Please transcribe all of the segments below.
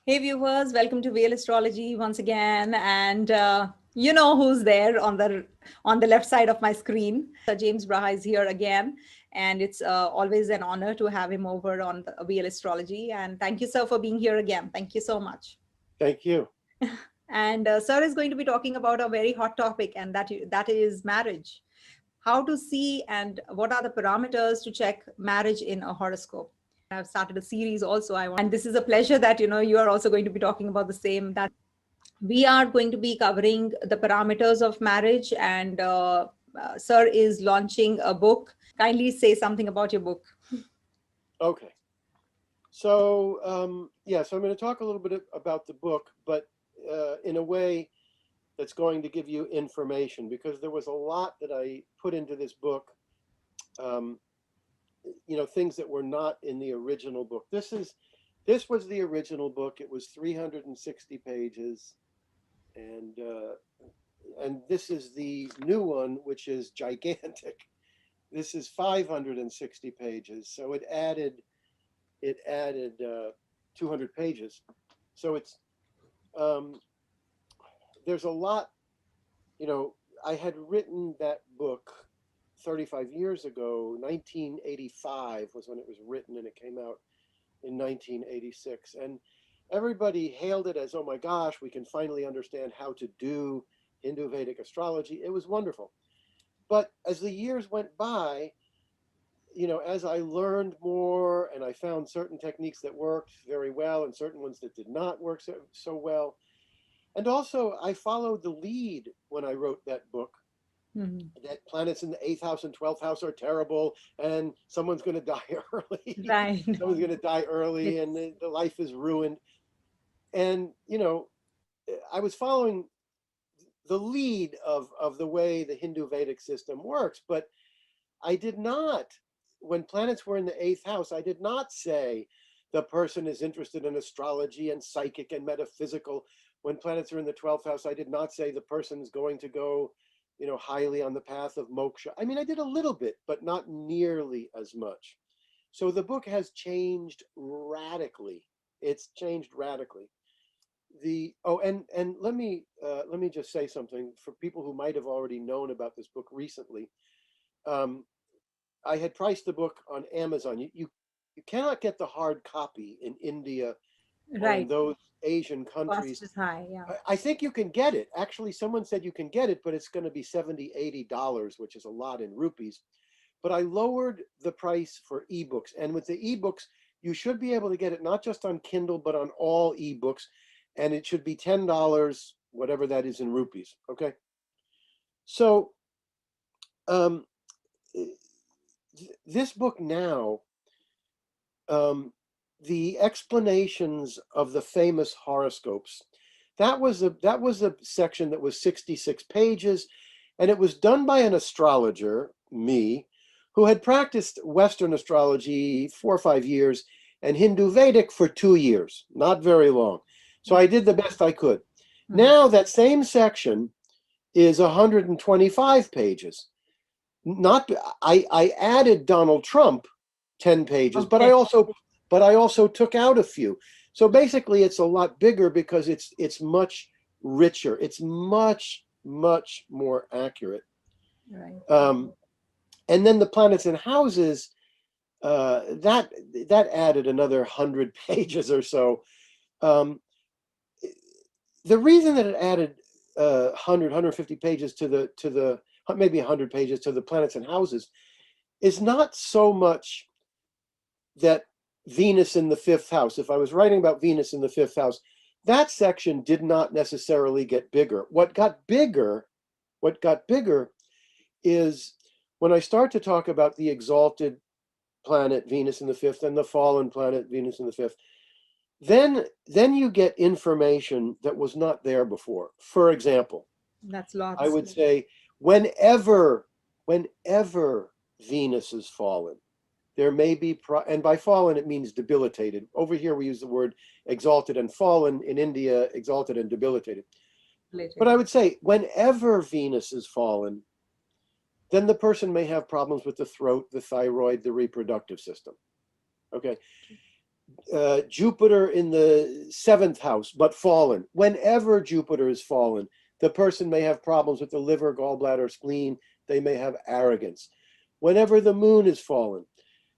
Hey viewers, welcome to Veil Astrology once again, and you know who's there on the left side of my screen. James Braha is here again, and it's always an honor to have him over on the Veil Astrology. And thank you, sir, for being here again. Thank you so much. Thank you. And sir is going to be talking about a very hot topic, and that is marriage. How to see and what are the parameters to check marriage in a horoscope. I've started a series also. And this is a pleasure that you are also going to be talking about the same. That we are going to be covering the parameters of marriage, and sir is launching a book. Kindly say something about your book. Okay. So I'm going to talk a little bit about the book, but in a way that's going to give you information because there was a lot that I put into this book. Um, things that were not in the original book. This was the original book. It was 360 pages, and this is the new one, which is gigantic. This is 560 pages, so it added 200 pages. So um, there's a lot. I had written that book 35 years ago. 1985 was when it was written, and it came out in 1986. And everybody hailed it as, oh my gosh, we can finally understand how to do Hindu Vedic astrology. It was wonderful. But as the years went by, as I learned more and I found certain techniques that worked very well and certain ones that did not work so well. And also, I followed the lead when I wrote that book Mhm. that planets in the 8th house and 12th house are terrible and someone's going to die early. Right. Someone's going to die early and Yes. the life is ruined. And, I was following the lead of the way the Hindu Vedic system works, but I did not, when planets were in the 8th house, I did not say the person is interested in astrology and psychic and metaphysical. When planets are in the 12th house, I did not say the person's going to go, highly on the path of moksha. I mean, I did a little bit, but not nearly as much. So the book has changed radically. It's changed radically. And let me just say something for people who might have already known about this book recently. Um, I had priced the book on Amazon. You cannot get the hard copy in India or in Right. those Asian Cost countries. is high. Yeah. I think you can get it. Actually, someone said you can get it, but it's going to be $70, $80, which is a lot in rupees. But I lowered the price for ebooks. And with the ebooks, you should be able to get it not just on Kindle, but on all ebooks. And it should be $10, whatever that is in rupees. Okay. So um, this book now, the explanations of the famous horoscopes, that was a section that was 66 pages, and it was done by an astrologer, me, who had practiced Western astrology 4 or 5 years and Hindu Vedic for 2 years, not very long. So I did the best I could. Mhm. Now that same section is 125 pages. Not I added Donald Trump 10 pages, but Okay. I also took out a few. So basically it's a lot bigger because it's much richer. It's much more accurate. Right. Um, and then the planets and houses, that added another 100 pages or so. Um, the reason that it added 150 pages to the maybe 100 pages to the planets and houses is not so much that Venus in the 5th house. If I was writing about Venus in the 5th house, that section did not necessarily get bigger. What got bigger is when I start to talk about the exalted planet Venus in the 5th and the fallen planet Venus in the 5th, then you get information that was not there before. For example, That's I lots. would say whenever Venus is fallen, there may be, and by fallen it means debilitated. Over here we use the word exalted and fallen. In India, exalted and debilitated. But Related. I would say whenever Venus is fallen, then the person may have problems with the throat, the thyroid, the reproductive system. Okay. Jupiter in the 7th house, but fallen. Whenever Jupiter is fallen, the person may have problems with the liver, gallbladder, spleen. They may have arrogance. Whenever the moon is fallen,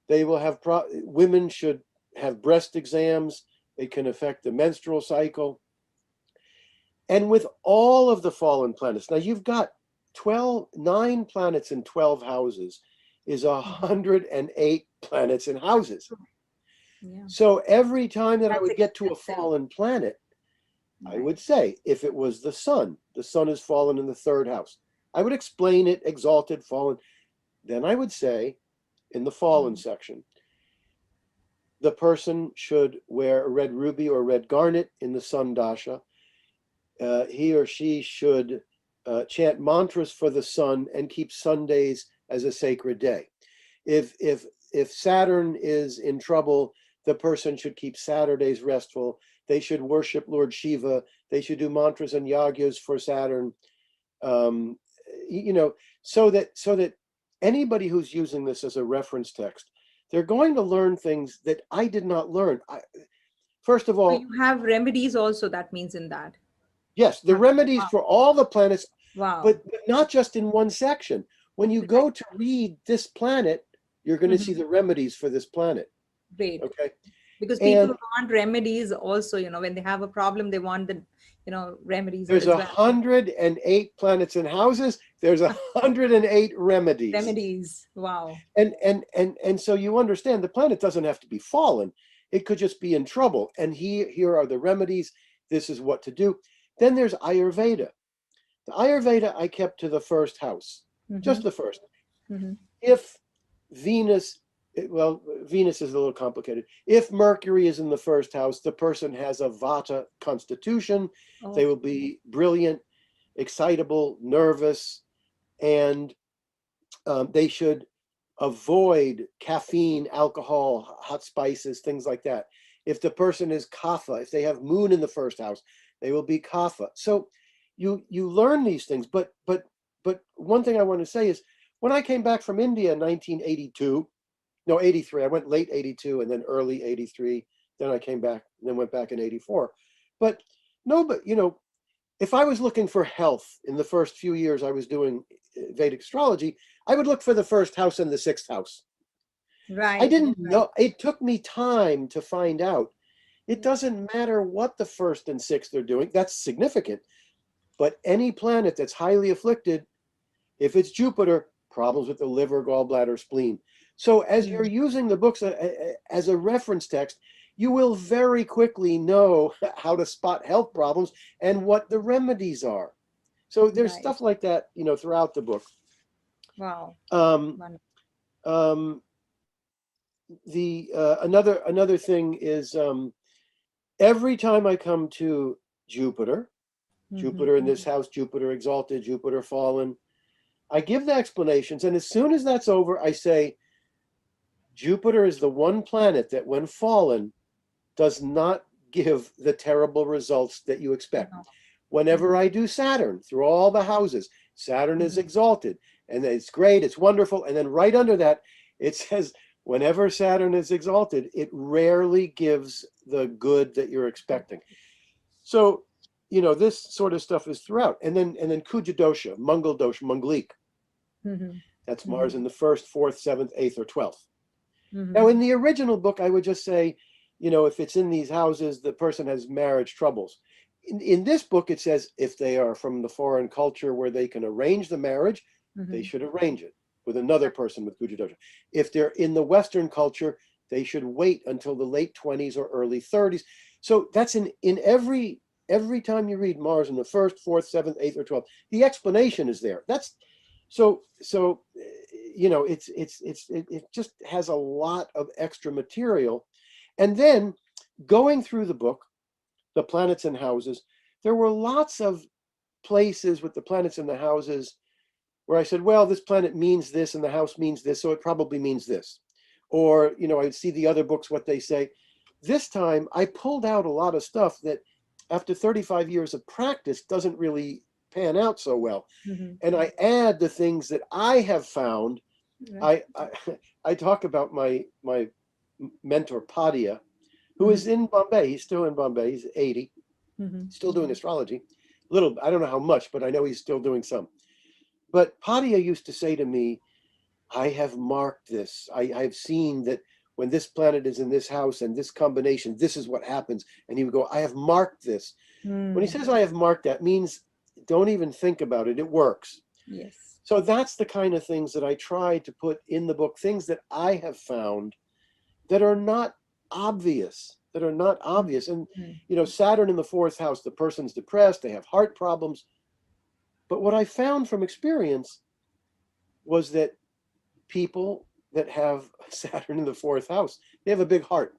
they will have women should have breast exams. It can affect the menstrual cycle. And with all of the fallen planets, now you've got 9 planets in 12 houses is 108 planets in houses. Yeah. So every time that I That's would get to a expensive. fallen planet, I Right. would say, if it was the sun is fallen in the 3rd house. I would explain it, exalted, fallen. Then I would say, in the fallen section, the person should wear a red ruby or red garnet in the sun dasha. He or she should chant mantras for the sun and keep Sundays as a sacred day. If Saturn is in trouble, the person should keep Saturdays restful. They should worship Lord Shiva. They should do mantras and yagyas for Saturn. So that anybody who's using this as a reference text, they're going to learn things that I did not learn. First of So all, you have remedies also, that means, in that. yes, the remedies Wow. for all the planets, Wow. but not just in one section. When you go to read this planet, you're going to see the remedies for this planet. Great. Okay. Because And people want remedies also, when they have a problem, they want the, remedies there's as well. 108 planets and houses. There's 108 remedies. Remedies. Wow. And so you understand the planet doesn't have to be fallen. It could just be in trouble. And here are the remedies. This is what to do. Then there's Ayurveda. The Ayurveda I kept to the 1st house, just the 1st. If Venus, well, Venus is a little complicated. If Mercury is in the 1st house, the person has a Vata constitution. Oh. They will be brilliant, excitable, nervous, and they should avoid caffeine, alcohol, hot spices, things like that. If the person is Kapha, if they have Moon in the 1st house, they will be Kapha. So you learn these things. But one thing I want to say is, when I came back from India in 1982, no, 83, I went late 82 and then early 83. Then I came back and then went back in 84. But if I was looking for health in the first few years I was doing Vedic astrology, I would look for the 1st house and the 6th house. Right. I didn't know. It took me time to find out. It doesn't matter what the 1st and 6th are doing. That's significant. But any planet that's highly afflicted, if it's Jupiter, problems with the liver, gallbladder, spleen. So as you're using the books as a reference text, you will very quickly know how to spot health problems and what the remedies are. So there's stuff like that, throughout the book. Wow. Another thing is, every time I come to Jupiter in this house, Jupiter exalted, Jupiter fallen, I give the explanations, and as soon as that's over, I say, Jupiter is the one planet that, when fallen, does not give the terrible results that you expect. Whenever I do Saturn, through all the houses, Saturn is exalted, and it's great, it's wonderful, and then right under that, it says, whenever Saturn is exalted, it rarely gives the good that you're expecting. So, this sort of stuff is throughout. And then Kuja dosha, Mangal dosha, Mangalik. That's Mars in the 1st, 4th, 7th, 8th, or 12th. Now, in the original book, I would just say, if it's in these houses, the person has marriage troubles. In this book, it says if they are from the foreign culture where they can arrange the marriage, they should arrange it with another person with Kuja dosha. If they're in the Western culture, they should wait until the late 20s or early 30s. So that's in every time you read Mars in the 1st, 4th, 7th, 8th, or 12th, the explanation is there. That's so it just has a lot of extra material. And then going through the book, the planets and houses, there were lots of places with the planets and the houses where I said, well, this planet means this and the house means this, so it probably means this. Or, I'd see the other books, what they say. This time, I pulled out a lot of stuff that, after 35 years of practice, doesn't really pan out so well. And I add the things that I have found. I talk about my mentor Padya, who is in Bombay. He's still in Bombay. He's 80, still doing astrology. Little, I don't know how much, but I know he's still doing some. But Padia used to say to me, I have marked this. I've seen that when this planet is in this house and this combination, this is what happens. And he would go, I have marked this. When he says I have marked, that means don't even think about it. It works. Yes. So that's the kind of things that I try to put in the book, things that I have found that are not obvious, And, you know, Saturn in the fourth house, the person's depressed, they have heart problems. But what I found from experience was that people that have Saturn in the fourth house, they have a big heart.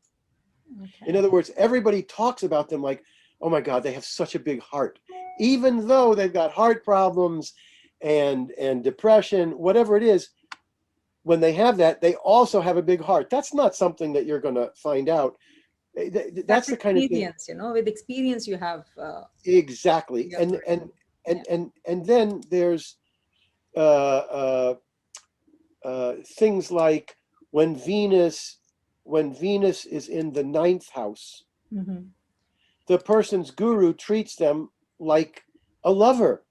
Okay. In other words, everybody talks about them like, oh my God, they have such a big heart. Even though they've got heart problems and depression, whatever it is, when they have that, they also have a big heart. That's not something that you're going to find out. That's the kind of thing. Experience, with experience you have. Exactly. And then there's uh, things like when Venus is in the ninth house, the person's guru treats them like a lover.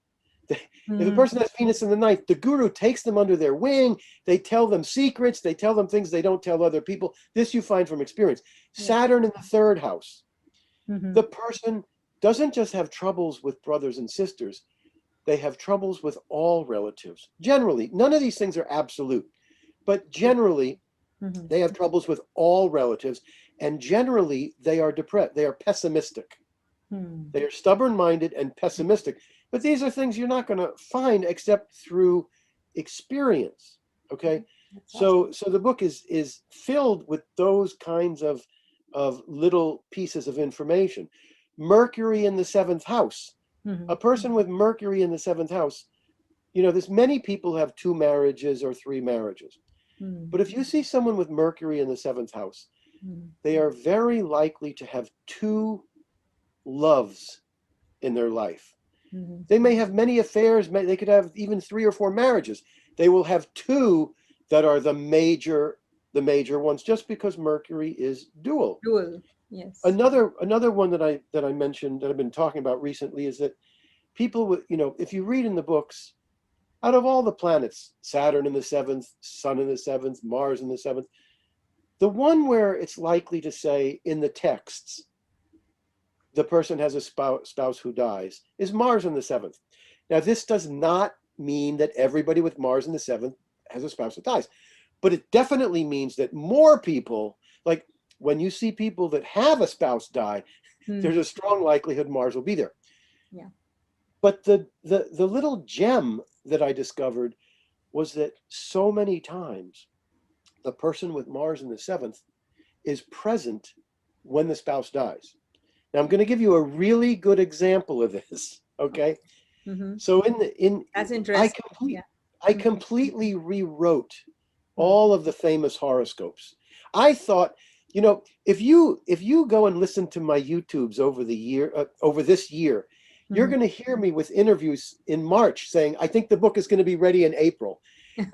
If a person has Venus in the ninth, the guru takes them under their wing. They tell them secrets. They tell them things they don't tell other people. This you find from experience. Saturn in the third house. The person doesn't just have troubles with brothers and sisters. They have troubles with all relatives. Generally, none of these things are absolute, but generally, they have troubles with all relatives. And generally, they are depressed. They are pessimistic. They are stubborn-minded and pessimistic. But these are things you're not going to find except through experience. Okay, so the book is filled with those kinds of little pieces of information. Mercury in the seventh house. A person with Mercury in the seventh house, there's many people have 2 marriages or 3 marriages. But if you see someone with Mercury in the seventh house, they are very likely to have 2 loves in their life. They may have many affairs. They could have even 3 or 4 marriages. They will have 2 that are the major ones, just because Mercury is dual. Dual, yes. Another one that I mentioned, that I've been talking about recently, is that people with, if you read in the books, out of all the planets, Saturn in the 7th, Sun in the 7th, Mars in the 7th, the one where it's likely to say in the texts, the person has a spouse who dies, is Mars in the 7th. Now, this does not mean that everybody with Mars in the 7th has a spouse that dies, but it definitely means that more people, like when you see people that have a spouse die, there's a strong likelihood Mars will be there. Yeah. But the little gem that I discovered was that so many times the person with Mars in the 7th is present when the spouse dies. Now, I'm going to give you a really good example of this. Okay. So that's interesting. I completely rewrote all of the famous horoscopes. I thought, if you go and listen to my YouTubes over this year, you're going to hear me with interviews in March saying, I think the book is going to be ready in April.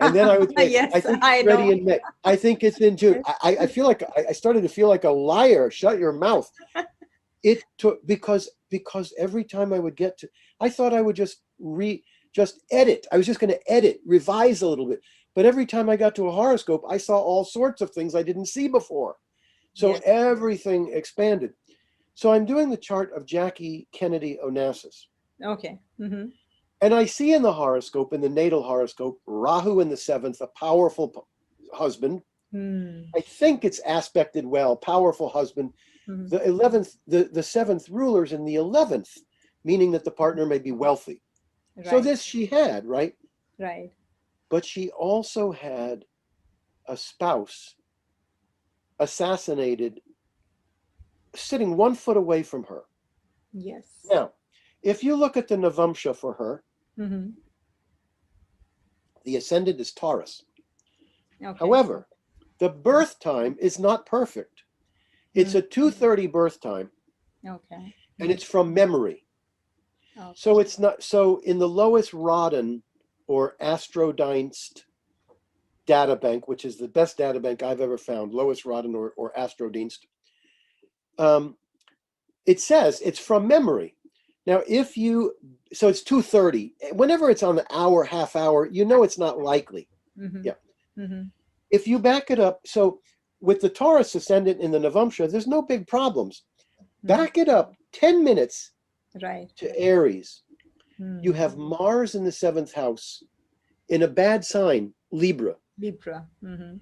And then I would say, yes, I think it's ready in May. I think it's in June. I feel like I started to feel like a liar. Shut your mouth. It took, because every time I would get to, I thought I would just edit. I was just going to edit, revise a little bit. But every time I got to a horoscope, I saw all sorts of things I didn't see before. So everything expanded. So I'm doing the chart of Jackie Kennedy Onassis. Okay. And I see in the horoscope, in the natal horoscope, Rahu in the 7th, a powerful husband. I think it's aspected well, powerful husband. The 11th, the 7th ruler's in the 11th, meaning that the partner may be wealthy. Right. So this she had, right? Right. But she also had a spouse assassinated, sitting 1 foot away from her. Yes. Now, if you look at the Navamsha for her, the ascendant is Taurus. Okay. However, the birth time is not perfect. It's a 2:30 birth time. Okay. And it's from memory. Okay. So it's not, so in the Lois Rodden or Astrodynst data bank, which is the best data bank I've ever found, Lois Rodden or Astrodynst, it says it's from memory. Now, so it's 2:30. Whenever it's on the hour, half hour, you know it's not likely. Mm-hmm. Yeah. Mm-hmm. If you back it up, so with the Taurus ascendant in the Navamsha, there's no big problems. Back it up 10 minutes Right. to Aries. You Mm. have Mars in the seventh house in a bad sign, Libra. Libra. Mm-hmm.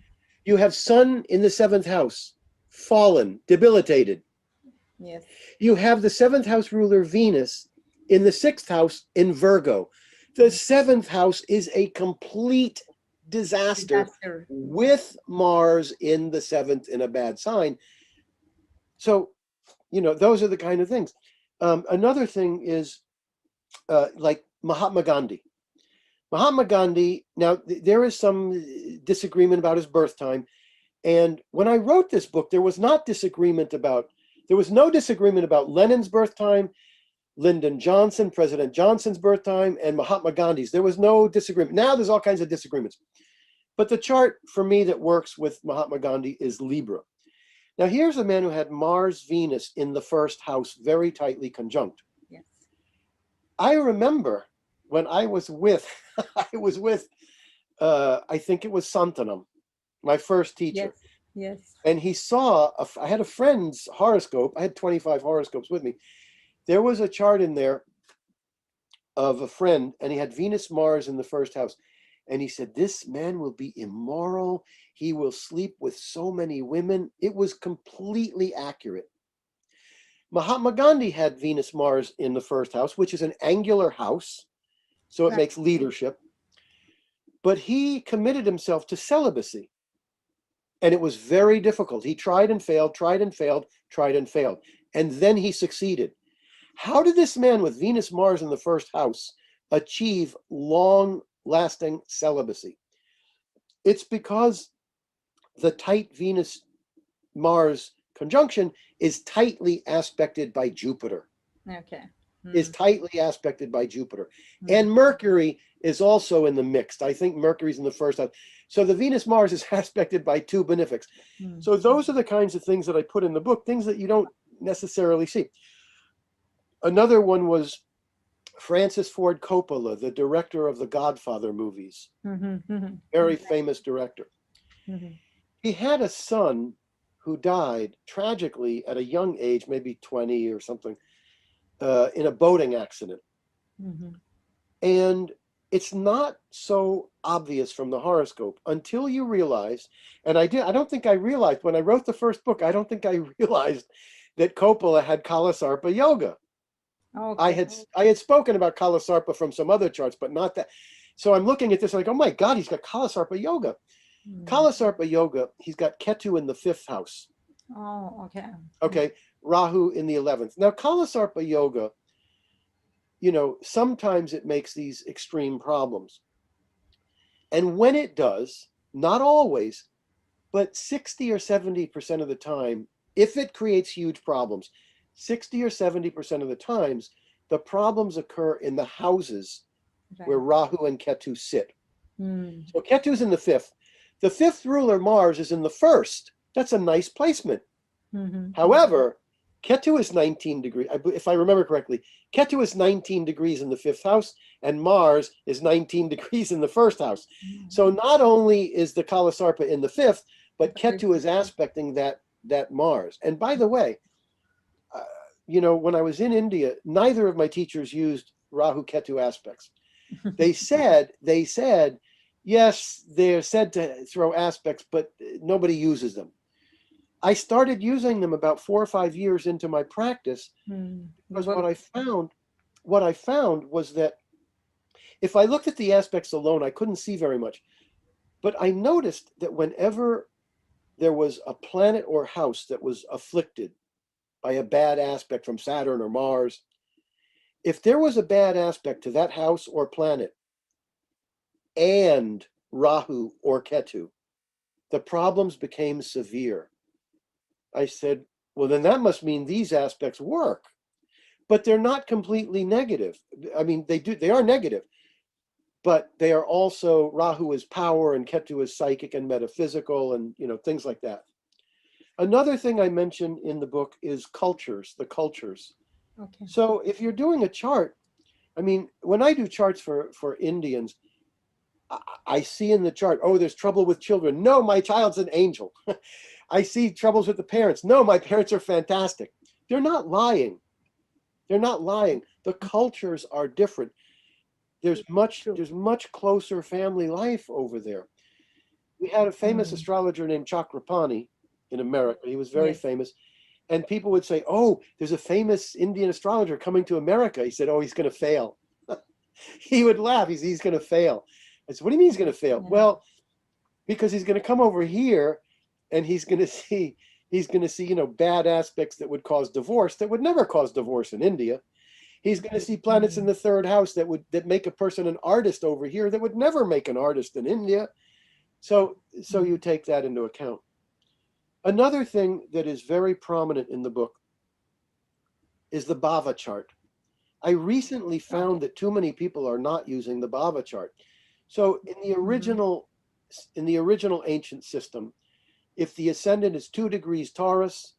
You have Sun in the seventh house, fallen, debilitated. Yes. You have the seventh house ruler, Venus, in the sixth house in Virgo. The seventh house is a complete disaster Disaster. with Mars in the seventh in a bad sign. So, those are the kind of things. Another thing is like Mahatma Gandhi. Mahatma Gandhi, now there is some disagreement about his birth time. And when I wrote this book, there was no disagreement about Lenin's birth time, Lyndon Johnson, President Johnson's birth time, and Mahatma Gandhi's. There was no disagreement. Now there's all kinds of disagreements. But the chart for me that works with Mahatma Gandhi is Libra. Now here's a man who had Mars, Venus in the first house, very tightly conjunct. Yes. I remember when I was with, I think it was Santanam, my first teacher. Yes. Yes. And he saw, I had a friend's horoscope. I had 25 horoscopes with me. There was a chart in there of a friend, and he had Venus, Mars in the first house. And he said, this man will be immoral. He will sleep with so many women. It was completely accurate. Mahatma Gandhi had Venus, Mars in the first house, which is an angular house. So it makes leadership. But he committed himself to celibacy. And it was very difficult. He tried and failed, tried and failed, tried and failed. And then he succeeded. How did this man with Venus, Mars in the first house achieve long-lasting celibacy? It's because the tight Venus-Mars conjunction is tightly aspected by Jupiter. Okay. Is tightly aspected by Jupiter. And Mercury is also in the mix. I think Mercury's in the first house. So the Venus-Mars is aspected by two benefics. So those are the kinds of things that I put in the book, things that you don't necessarily see. Another one was Francis Ford Coppola, the director of the Godfather movies. Very famous director. He had a son who died tragically at a young age, maybe 20 or something, in a boating accident. And it's not so obvious from the horoscope until you realize, and I don't think I realized when I wrote the first book, I don't think I realized that Coppola had Kalasarpa yoga. Okay. I had spoken about Kalasarpa from some other charts, but not that. So I'm looking at this like, oh my God, he's got Kalasarpa yoga. Kalasarpa yoga, he's got Ketu in the fifth house. Oh, okay. Okay, Rahu in the 11th. Now, Kalasarpa yoga, sometimes it makes these extreme problems. And when it does, not always, but 60 or 70% of the time, if it creates huge problems, 60 or 70% of the times, the problems occur in the houses where Rahu and Ketu sit. So Ketu's in the fifth. The fifth ruler, Mars, is in the first. That's a nice placement. However, Ketu is 19 degrees. If I remember correctly, Ketu is 19 degrees in the fifth house, and Mars is 19 degrees in the first house. So not only is the Kalasarpa in the fifth, but Ketu is aspecting that Mars. And by the way, when I was in India, neither of my teachers used Rahu Ketu aspects. They said, yes, they're said to throw aspects, but nobody uses them. I started using them about 4 or 5 years into my practice because what I found was that if I looked at the aspects alone, I couldn't see very much. But I noticed that whenever there was a planet or house that was afflicted by a bad aspect from Saturn or Mars, if there was a bad aspect to that house or planet and Rahu or Ketu, the problems became severe. I said, well, then that must mean these aspects work, but they're not completely negative. I mean, they are negative, but they are also, Rahu is power and Ketu is psychic and metaphysical and, things like that. Another thing I mention in the book is cultures, the cultures. Okay. So if you're doing a chart, I mean, when I do charts for Indians, I see in the chart, oh, there's trouble with children. No, my child's an angel. I see troubles with the parents. No, my parents are fantastic. They're not lying. They're not lying. The cultures are different. True. There's much closer family life over there. We had a famous Mm. astrologer named Chakrapani in America. He was very Yes. famous. And people would say, oh, there's a famous Indian astrologer coming to America. He said, oh, he's going to fail. He would laugh. He's going to fail. I said, what do you mean he's going to fail? Yeah. Well, because he's going to come over here and he's going to see, bad aspects that would cause divorce that would never cause divorce in India. He's going to see planets in Mm. the third house that make a person an artist over here that would never make an artist in India. So you Mm. take that into account. Another thing that is very prominent in the book is the Bava chart. I recently Okay. found that too many people are not using the Bava chart. So Mm-hmm. in the original ancient system, if the ascendant is 2 degrees Taurus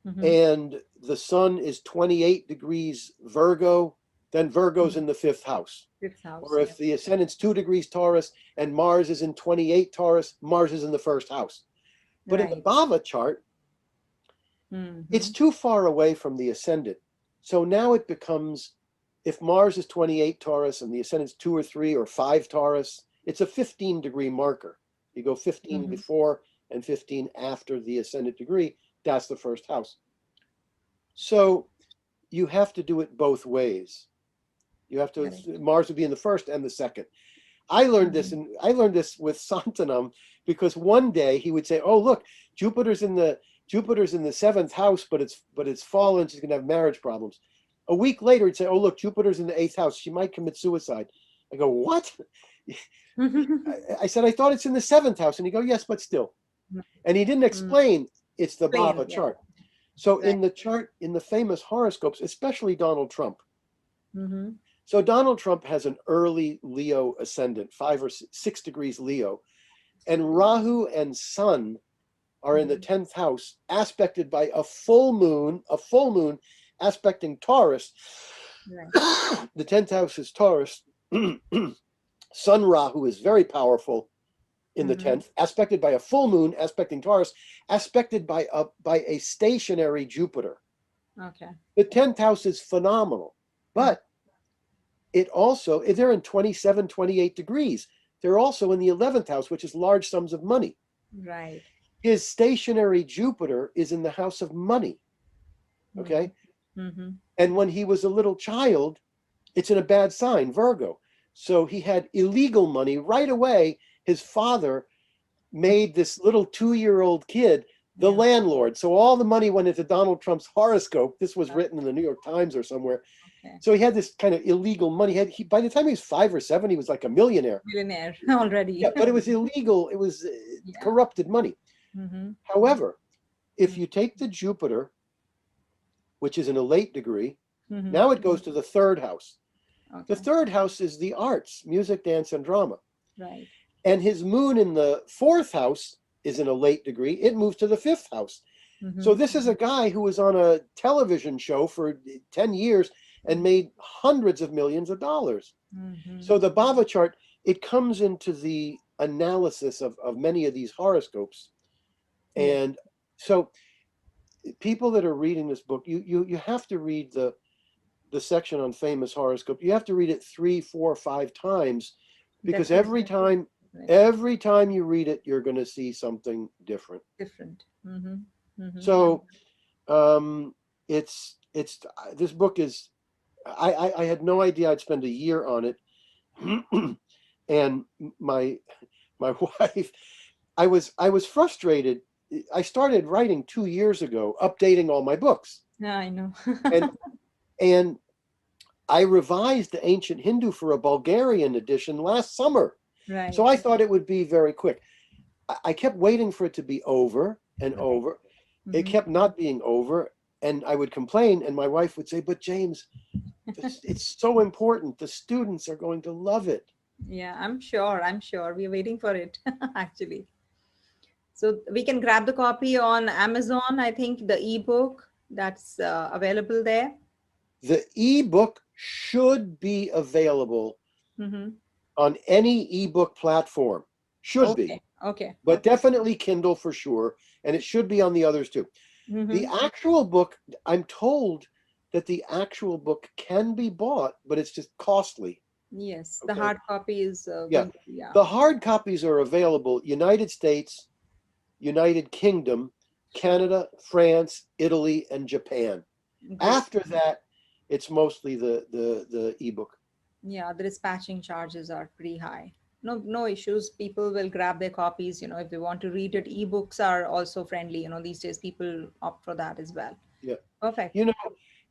Mm-hmm. and the sun is 28 degrees Virgo, then Virgo's in the 5th house. Fifth house. Or Yeah. if the ascendant's 2 degrees Taurus and Mars is in 28 Taurus, Mars is in the 1st house. But in the Right. Bava chart, it's Mm-hmm. too far away from the ascendant. So now it becomes, if Mars is 28 Taurus and the ascendant's 2 or 3 or 5 Taurus, it's a 15-degree marker. You go 15 Mm-hmm. before and 15 after the ascendant degree, that's the 1st house. So you have to do it both ways. You have to, Correct. Mars would be in the 1st and the 2nd. Mm-hmm. I learned this with Santanam because one day he would say, "Oh, look, Jupiter's in the 7th house, but it's fallen. She's going to have marriage problems." A week later, he'd say, "Oh, look, Jupiter's in the 8th house. She might commit suicide." I go, "What?" I said, "I thought it's in the 7th house," and he go, "Yes, but still." And he didn't Mm. explain it's the Plain. Bava Yeah. chart. So Right. in the chart, in the famous horoscopes, especially Donald Trump. Mm-hmm. So Donald Trump has an early Leo ascendant, 5 or 6 degrees Leo. And Rahu and Sun are in the Mm-hmm. 10th house, aspected by a full moon aspecting Taurus. Right. The 10th house is Taurus. Sun Rahu is very powerful in the Mm-hmm. 10th, aspected by a full moon aspecting Taurus, aspected by a stationary Jupiter. Okay. The 10th house is phenomenal, but it also, they're in 27, 28 degrees. They're also in the 11th house, which is large sums of money. Right. His stationary Jupiter is in the house of money. Mm-hmm. Okay. Mm-hmm. And when he was a little child, it's in a bad sign, Virgo. So he had illegal money right away. His father made this little 2-year-old kid the Yeah. landlord. So all the money went into Donald Trump's horoscope. This was Oh, written in the New York Times or somewhere. okay. So he had this kind of illegal money. By the time he was 5 or 7, he was like a millionaire. Millionaire Yeah, already. but it was illegal. It was Yeah. corrupted money. Mm-hmm. However, if you take the Jupiter, which is in a late degree, Mm-hmm. now it goes to the 3rd house. The Okay. 3rd house is the arts, music, dance, and drama. Right. And his moon in the 4th house is in a late degree. It moves to the 5th house. So Mm-hmm. this is a guy who was on a television show for 10 years and made hundreds of millions of dollars. Mm-hmm. So the Bava chart, it comes into the analysis of many of these horoscopes. Yes. And so people that are reading this book, you have to read the section on famous horoscope. You have to read it 3, 4, 5 times because every Definitely. time Right. every time you read it, you're going to see something different. Different. Mm-hmm. Mm-hmm. So it's this book is I had no idea I'd spend a year on it. And my wife, I was frustrated. I started writing 2 years ago, updating all my books, Yeah, I know. and and I revised the ancient Hindu for a Bulgarian edition last summer. So Right. I thought it would be very quick. I kept waiting for it to be over and Right. over. It Mm-hmm. kept not being over, and I would complain, and my wife would say, "But James, it's so important. The students are going to love it." Yeah, I'm sure. I'm sure. We're waiting for it, actually. So we can grab the copy on Amazon. I think the ebook that's available there. The ebook should be available Mm-hmm. on any ebook platform. Should be, Okay. Okay. but Okay. definitely Kindle for sure, and it should be on the others too. The Mm-hmm. actual book, I'm told that the actual book can be bought, but it's just costly. Yes, the Okay. hard copy is Yeah. going to be, yeah. The hard copies are available United States, United Kingdom, Canada, France, Italy, and Japan. Great. After that, it's mostly the ebook. Yeah, the dispatching charges are pretty high. No, no issues. People will grab their copies, if they want to read it. Ebooks are also friendly, these days people opt for that as well. Yeah. Perfect. You know,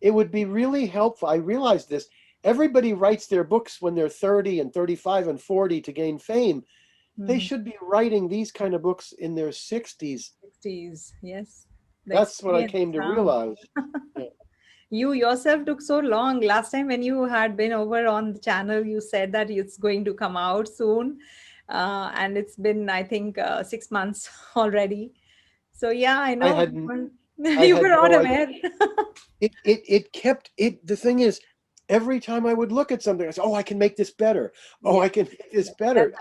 it would be really helpful. I realize this. Everybody writes their books when they're 30 and 35 and 40 to gain fame. They Mm-hmm. should be writing these kind of books in their 60s. 60s, yes. The That's what I experience came to sound. realize. Yeah. You yourself took so long. Last time when you had been over on the channel, you said that it's going to come out soon. And it's been, I think, 6 months already. So yeah, I I know had I you were had not no idea. aware. It kept it. The thing is, every time I would look at something, I said, "Oh, I can make this better. Oh, Yes, I can make this yes, better."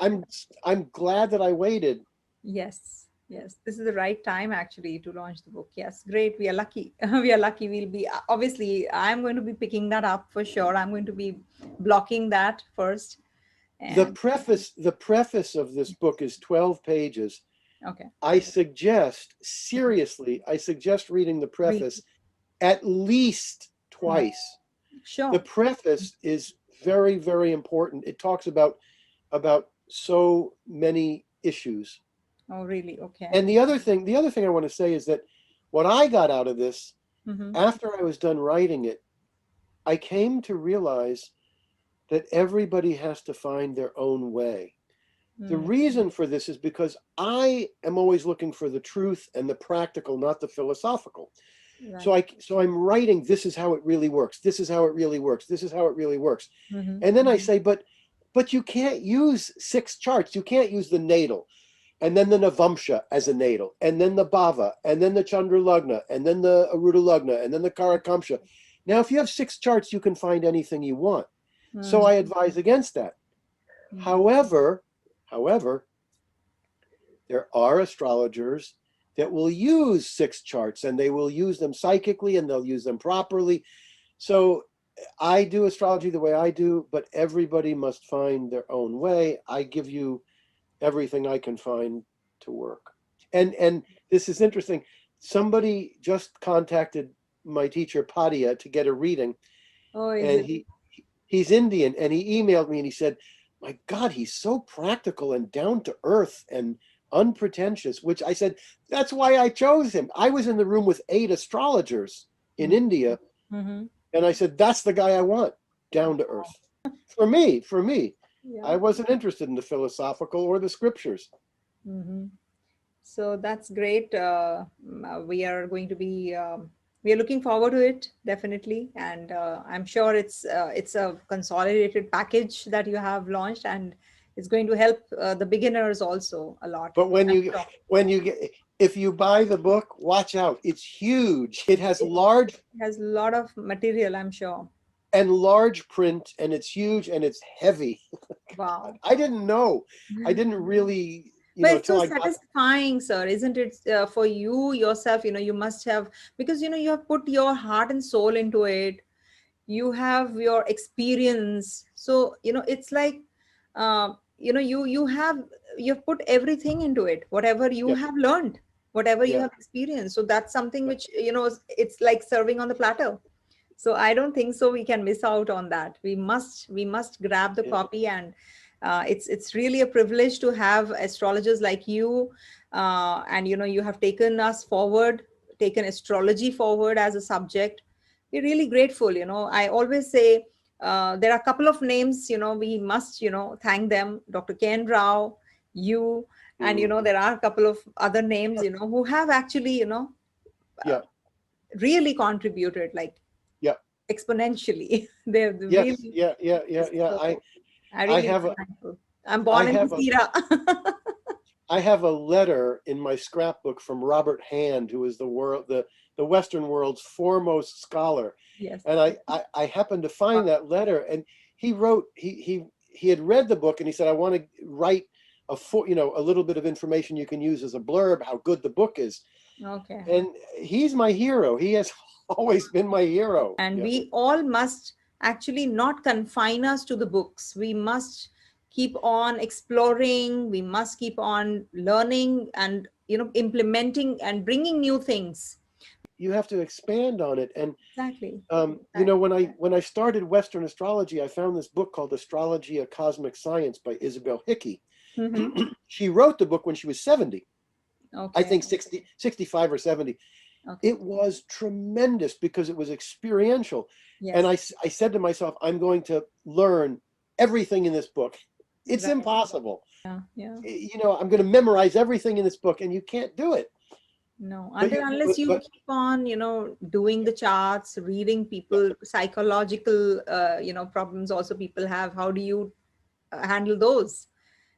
I'm glad that I waited. yes, yes. This is the right time actually to launch the book. Yes, great. We are lucky. We are lucky. We'll be obviously. I'm going to be picking that up for sure. I'm going to be blocking that first. And The preface of this book is 12 pages. okay, I suggest, seriously, I suggest reading the read. preface at least Mhm. twice. The Sure. preface is very, very important. It talks about so many issues. Oh, really? Okay. And the other thing I want to say is that what I got out of this Mm-hmm. after I was done writing it, I came to realize that everybody has to find their own way. The Mm, reason for this is because I am always looking for the truth and the practical, not the philosophical. So right. I'm writing, this is how it really works. This is how it really works. This is how it really works. Mm-hmm. And then I say, but you can't use 6 charts. You can't use the natal and then the Navamsha as a natal, and then the Bhava, and then the Chandra Lagna, and then the Aruda Lagna, and then the Karakamsha. Now, if you have 6 charts, you can find anything you want. So Mm-hmm. I advise against that. However, there are astrologers that will use 6 charts and they will use them psychically and they'll use them properly. So I do astrology the way I do, but everybody must find their own way. I give you everything I can find to work. And this is interesting. Somebody just contacted my teacher Padia to get a reading, Oh, is and it? he's Indian, and he emailed me and he said, "My God, he's so practical and down to earth and unpretentious." Which I said, "That's why I chose him." I was in the room with 8 astrologers in India, Mm-hmm. and I said, "That's the guy I want, down to earth." For me, Yeah. I wasn't interested in the philosophical or the scriptures. Mm-hmm. So that's great. We are going to be we are looking forward to it definitely, and I'm sure it's a consolidated package that you have launched, and it's going to help the beginners also a lot. But when I'm you sure when you get if you buy the book, watch out. It's huge. It has it large has a lot of material. I'm sure. and large print, and it's huge and it's heavy. Wow. I didn't know. I didn't really, But it's till so I got. satisfying, sir, isn't it? For you yourself, you must have, because you have put your heart and soul into it. You have your experience, so it's like, you've put everything into it, whatever you Yeah, have learned, whatever you yeah, have experienced. So that's something yeah, which, it's like serving on the platter. So I don't think so we can miss out on that. We must grab the yeah. copy, and it's really a privilege to have astrologers like you, and you have taken us forward, taken astrology forward as a subject. We're really grateful. I always say, there are a couple of names, we must, thank them: Dr. Ken Rao, you, and Mm, there are a couple of other names, who have actually, yeah, really contributed, like, yeah. exponentially. They've Yes, really. yeah, yeah, yeah, yeah. So I I really have am a, thankful. I'm I born in have this a, era. I have a letter in my scrapbook from Robert Hand, who is the Western world's foremost scholar. Yes. And I happened to find that letter, and he wrote, he had read the book, and he said, I want to write a little bit of information you can use as a blurb, how good the book is. Okay. And he's my hero. He has always been my hero. And we all must actually not confine us to the books. We must keep on exploring. We must keep on learning and, implementing and bringing new things. You have to expand on it. And Exactly. when I started Western astrology, I found this book called Astrology, a Cosmic Science by Isabel Hickey. Mm-hmm. She wrote the book when she was 70. Okay. I think 65 or 70. Okay. It was tremendous because it was experiential. Yes. And I said to myself, I'm going to learn everything in this book. It's Right. impossible. Yeah. Yeah. I'm going to memorize everything in this book, and you can't do it. No, But unless you keep on, doing the charts, reading people, psychological, problems also people have. How do you handle those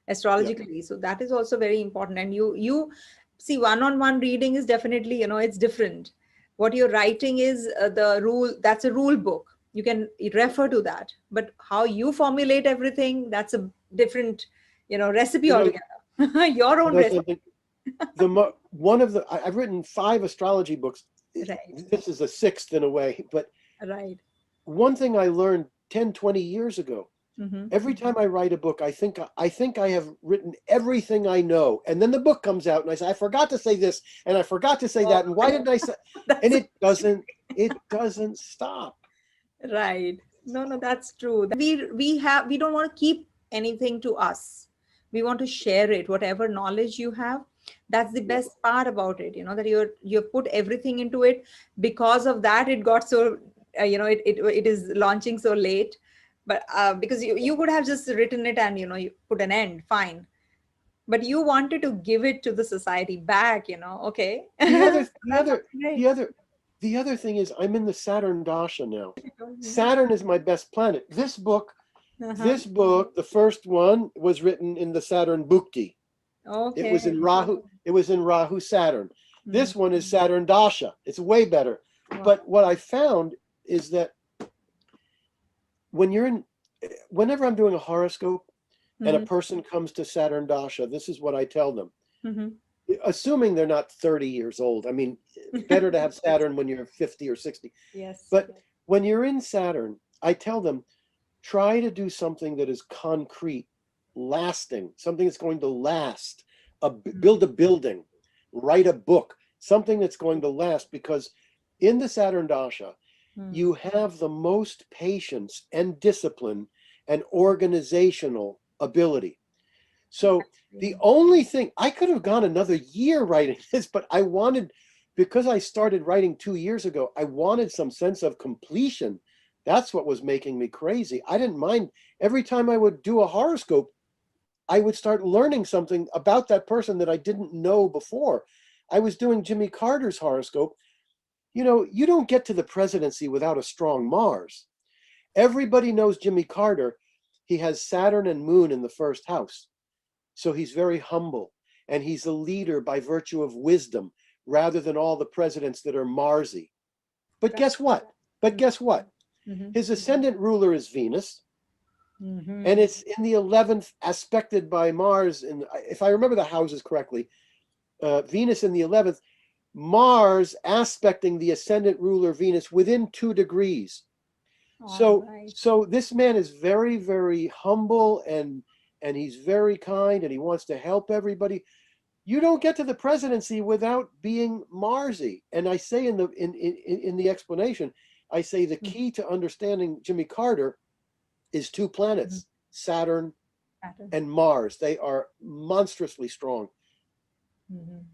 astrologically? So that is also very important. And you see, one-on-one reading is definitely, it's different. What you're writing is the rule. That's a rule book. You can refer to that. But how you formulate everything, that's a different, recipe altogether. Your own recipe. I've written 5 astrology books. Right. This is the 6th in a way, but Right. one thing I learned 10, 20 years ago, Mm-hmm. every time I write a book, I think I have written everything I know. And then the book comes out and I say, I forgot to say this and I forgot to say that. And why didn't I say? And it doesn't stop. Right. No, that's true. We don't want to keep anything to us. We want to share it, whatever knowledge you have. That's the best part about it, that you've put everything into it. Because of that, it got so, it is launching so late. But because you could have just written it and, you put an end, fine. But you wanted to give it to the society back, okay. The other, That's great. the other thing is I'm in the Saturn Dasha now. Saturn is my best planet. This book, the first one was written in the Saturn Bhukti. Okay. It was in Rahu Saturn. This one is Saturn Dasha. It's way better. Wow. But what I found is that whenever I'm doing a horoscope and a person comes to Saturn Dasha, this is what I tell them. Mm-hmm. Assuming they're not 30 years old. I mean, better to have Saturn when you're 50 or 60. Yes. But when you're in Saturn, I tell them, try to do something that is concrete, lasting, something that's going to last. Build a building, write a book, something that's going to last, because in the Saturn Dasha, you have the most patience and discipline and organizational ability. So the only thing, I could have gone another year writing this, but because I started writing 2 years ago, I wanted some sense of completion. That's what was making me crazy. I didn't mind. Every time I would do a horoscope, I would start learning something about that person that I didn't know before. I was doing Jimmy Carter's horoscope. You don't get to the presidency without a strong Mars. Everybody knows Jimmy Carter. He has Saturn and Moon in the first house. So he's very humble, and he's a leader by virtue of wisdom rather than all the presidents that are Marsy. But guess what? His ascendant ruler is Venus. And it's in the 11th, aspected by Mars. And if I remember the houses correctly, Venus in the 11th, Mars aspecting the ascendant ruler Venus within 2 degrees. So this man is very, very humble, and he's very kind, and he wants to help everybody. You don't get to the presidency without being Marsy. And I say in the explanation, I say the key to understanding Jimmy Carter is 2 planets, Saturn and Mars. They are monstrously strong.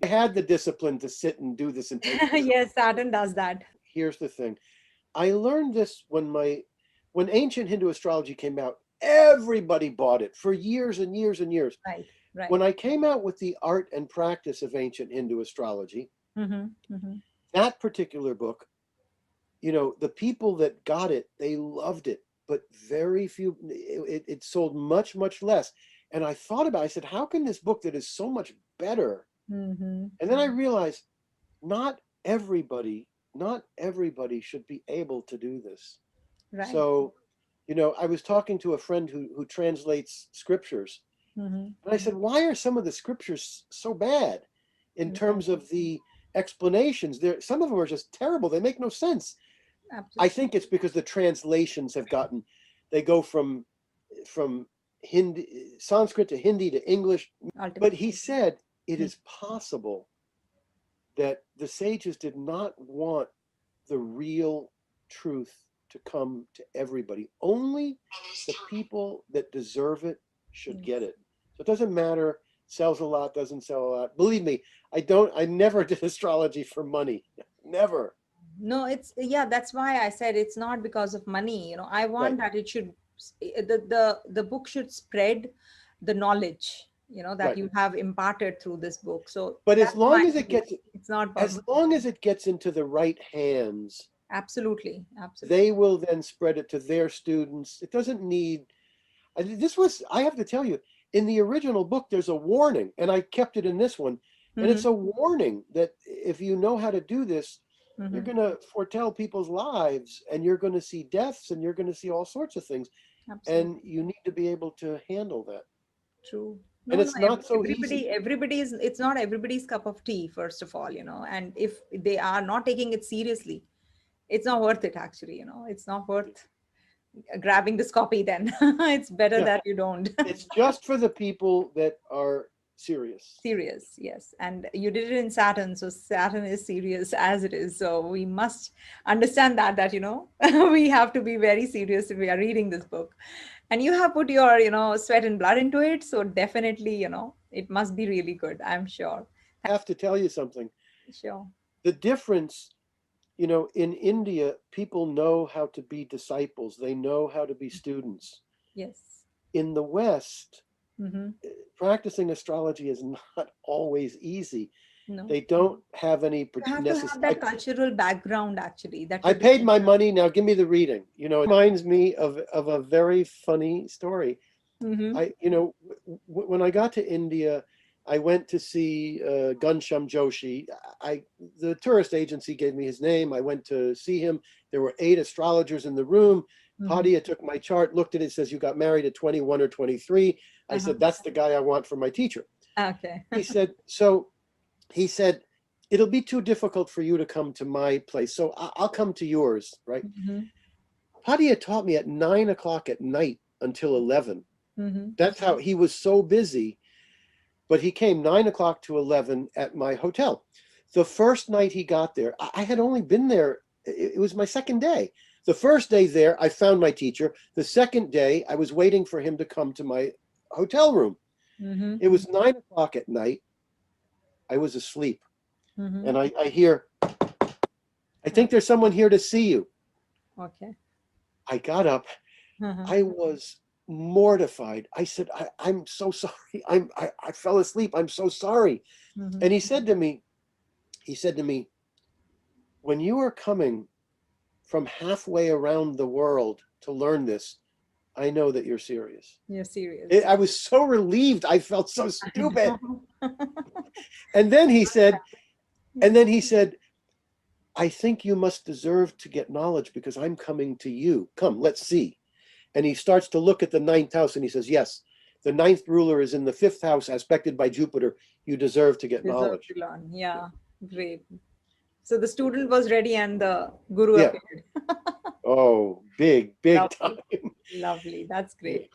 I had the discipline to sit and do this. Yes, Saturn does that. Here's the thing. I learned this when ancient Hindu astrology came out. Everybody bought it for years and years and years. Right. When I came out with the art and practice of ancient Hindu astrology, that particular book, the people that got it, they loved it, but very few, it sold much, much less. And I thought about it, I said, how can this book that is so much better. Mm-hmm. And then I realized not everybody, not everybody should be able to do this. Right. So, you know, I was talking to a friend who translates scriptures, Mm-hmm. and I said, why are some of the scriptures so bad in Right. terms of the explanations? There, some of them are just terrible. They make no sense. I Absolutely. think it's because the translations have gotten, they go from Hindi, Sanskrit to Hindi to English. But he Ultimately. said it is possible that the sages did not want the real truth to come to everybody. Only the people that deserve it should get Yes. it. So it doesn't matter, sells a lot, doesn't sell a lot. Believe me, I never did astrology for money. Never. No, it's yeah, that's why I said it's not because of money. I want Right. that it should the book should spread the knowledge, that Right. you have imparted through this book. So But that's my view. It's not about as money. long as it gets into the right hands, Absolutely, absolutely. they will then spread it to their students. It doesn't need, this was, I have to tell you, in the original book, there's a warning, and I kept it in this one. And it's Mm-hmm, a warning that if you know how to do this, you're mm-hmm. going to foretell people's lives, and you're going to see deaths, and you're going to see all sorts of things. And Absolutely you need to be able to handle that. true. And No, no, it's not so easy. everybody is. It's not everybody's cup of tea. First of all, and if they are not taking it seriously, it's not worth it. Actually, it's not worth grabbing this copy. Then it's better Yeah. that you don't. It's just for the people that are serious. Serious, yes. And you did it in Saturn, so Saturn is serious as it is. So we must understand that we have to be very serious if we are reading this book. And you have put your, sweat and blood into it. So definitely, it must be really good, I'm sure. I have to tell you something. Sure. The difference, you know, in India, people know how to be disciples, they know how to be students. Yes. In the West, Mm-hmm. practicing astrology is not always easy. No. They don't have any You have to have necessary. that cultural background, actually, that I paid tradition. my money, now give me the reading. You know, it reminds me of a very funny story. Mm-hmm. You know, when I got to India, I went to see Ghanshyam Joshi. The tourist agency gave me his name. I went to see him. There were 8 astrologers in the room. Mm-hmm. Padia took my chart, looked at it, says, you got married at 21 or 23. I Uh-huh. said, that's the guy I want for my teacher. Okay. He said, so he said, it'll be too difficult for you to come to my place. So I'll come to yours, right? Mm-hmm. Padia taught me at 9 o'clock at night until 11. Mm-hmm. That's how he was so busy. But he came 9 o'clock to 11 at my hotel. The first night he got there, I had only been there, it was my second day. The first day there, I found my teacher. The second day, I was waiting for him to come to my hotel room. Mm-hmm. It was 9 o'clock at night. I was asleep. Mm-hmm. And I hear, I think there's someone here to see you. Okay. I got up. Uh-huh. I was mortified. I said, I'm so sorry. I fell asleep. I'm so sorry. Mm-hmm. And he said to me, when you are coming from halfway around the world to learn this, I know that you're serious. You're serious. I was so relieved. I felt so I stupid. know. And then he said, and Yeah. then he said, I think you must deserve to get knowledge because I'm coming to you. Come, let's see. And he starts to look at the 9th house and he says, yes, the 9th ruler is in the 5th house, aspected by Jupiter. You deserve to get Deserve knowledge. to learn. Yeah. Great. So the student was ready and the guru Yeah. appeared. Oh, big time. Lovely. Lovely. That's great.